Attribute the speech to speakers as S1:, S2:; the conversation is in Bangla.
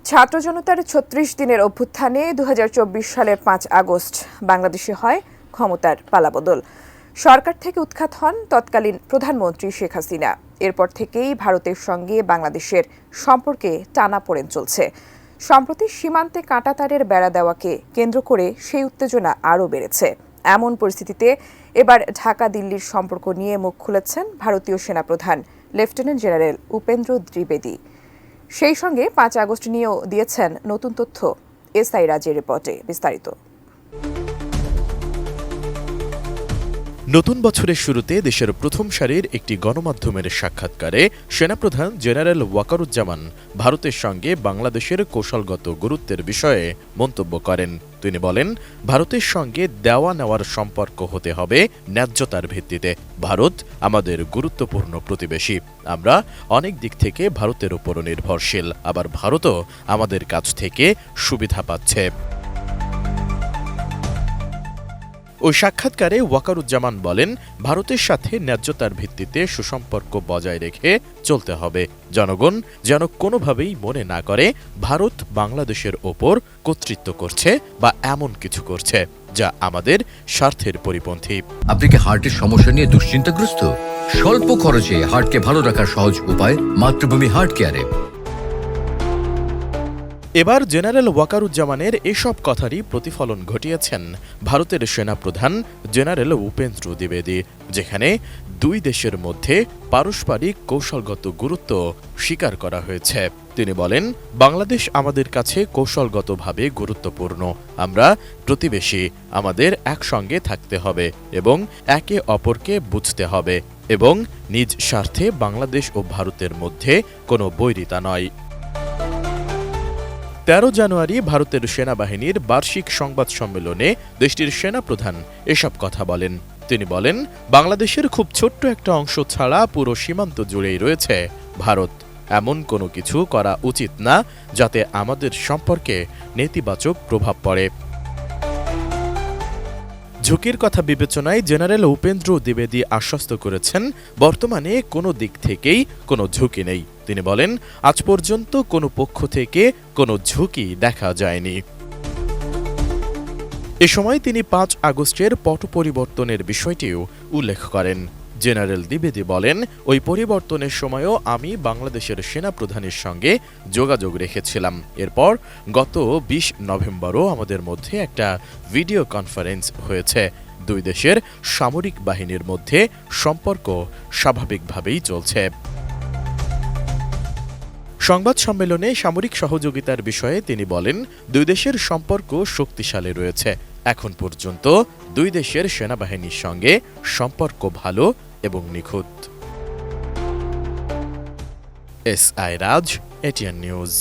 S1: ছাত্র জনতার ৩৬ দিনের অভ্যুত্থানে ২০২৪ সালের ৫ আগস্ট বাংলাদেশে হয় ক্ষমতার পালাবদল। সরকার থেকে উৎখাত হন তৎকালীন প্রধানমন্ত্রী শেখ হাসিনা। এরপর থেকেই ভারতের সঙ্গে বাংলাদেশের সম্পর্কে টানাপোড়েন চলছে। সম্প্রতি সীমান্তে কাঁটাতারের বেড়া দেওয়াকে কেন্দ্র করে সেই উত্তেজনা আরও বেড়েছে। এমন পরিস্থিতিতে এবার ঢাকা দিল্লির সম্পর্ক নিয়ে মুখ খুলেছেন ভারতীয় সেনাপ্রধান লেফটেন্যান্ট জেনারেল উপেন্দ্র দ্বিবেদী। সেই সঙ্গে ৫ আগস্ট নিয়েও দিয়েছেন নতুন তথ্য। এসআই রাজের রিপোর্টে বিস্তারিত।
S2: নতুন বছরের শুরুতে দেশের প্রথম সারির একটি গণমাধ্যমের সাক্ষাৎকারে সেনাপ্রধান জেনারেল ওয়াকারুজ্জামান ভারতের সঙ্গে বাংলাদেশের কৌশলগত গুরুত্বের বিষয়ে মন্তব্য করেন। তিনি বলেন, ভারতের সঙ্গে দেওয়া নেওয়ার সম্পর্ক হতে হবে ন্যায্যতার ভিত্তিতে। ভারত আমাদের গুরুত্বপূর্ণ প্রতিবেশী। আমরা অনেক দিক থেকে ভারতের উপর নির্ভরশীল, আবার ভারতও আমাদের কাছ থেকে সুবিধা পাচ্ছে। ওই সাক্ষাৎকারে ওয়াকারুজ্জামান বলেন, ভারতের সাথে ন্যায্যতার ভিত্তিতে সুসম্পর্ক বজায় রেখে চলতে হবে। জনগণ যেন কোনোভাবেই মনে না করে ভারত বাংলাদেশের ওপর কর্তৃত্ব করছে বা এমন কিছু করছে যা আমাদের স্বার্থের পরিপন্থী।
S3: আপনি কি হার্টের সমস্যা নিয়ে দুশ্চিন্তাগ্রস্ত? স্বল্প খরচে হার্টকে ভালো রাখার সহজ উপায় মাতৃভূমি হার্ট কেয়ারে।
S2: এবার জেনারেল ওয়াকারুজ্জামানের এসব কথারই প্রতিফলন ঘটিয়েছেন ভারতের সেনাপ্রধান জেনারেল উপেন্দ্র দ্বিবেদী, যেখানে দুই দেশের মধ্যে পারস্পরিক কৌশলগত গুরুত্ব স্বীকার করা হয়েছে। তিনি বলেন, বাংলাদেশ আমাদের কাছে কৌশলগতভাবে গুরুত্বপূর্ণ। আমরা প্রতিবেশী, আমাদের একসঙ্গে থাকতে হবে এবং একে অপরকে বুঝতে হবে এবং নিজ স্বার্থে বাংলাদেশ ও ভারতের মধ্যে কোনো বৈরিতা নয়। ১৩ জানুয়ারি ভারতের সেনাবাহিনীর বার্ষিক সংবাদ সম্মেলনে দেশটির সেনাপ্রধান এসব কথা বলেন। তিনি বলেন, বাংলাদেশের খুব ছোট্ট একটা অংশ ছাড়া পুরো সীমান্ত জুড়েই রয়েছে ভারত। এমন কোনো কিছু করা উচিত না যাতে আমাদের সম্পর্কে নেতিবাচক প্রভাব পড়ে। ঝুঁকির কথা বিবেচনায় জেনারেল উপেন্দ্র দ্বিবেদী আশ্বস্ত করেছেন, বর্তমানে কোনো দিক থেকেই কোনো ঝুঁকি নেই। তিনি বলেন, আজ পর্যন্ত কোনো পক্ষ থেকে কোনো ঝুঁকি দেখা যায়নি। এ সময় তিনি ৫ আগস্টের পট পরিবর্তনের বিষয়টিও উল্লেখ করেন। জেনারেল দ্বিবেদী বলেন, ওই পরিবর্তনের সময়ও আমি বাংলাদেশের সেনাপ্রধানের সঙ্গে যোগাযোগ রেখেছিলাম। এরপর গত ২০ নভেম্বরও আমাদের মধ্যে একটা ভিডিও কনফারেন্স হয়েছে। দুই দেশের সামরিক বাহিনীর মধ্যে সম্পর্ক স্বাভাবিকভাবেই চলছে। সংবাদ সম্মেলনে সামরিক সহযোগিতার বিষয়ে তিনি বলেন, দুই দেশের সম্পর্ক শক্তিশালী রয়েছে। এখন পর্যন্ত দুই দেশের সেনাবাহিনীর সঙ্গে সম্পর্ক ভালো এবং নিখুঁত। এসআই রাজ, এটিএন নিউজ।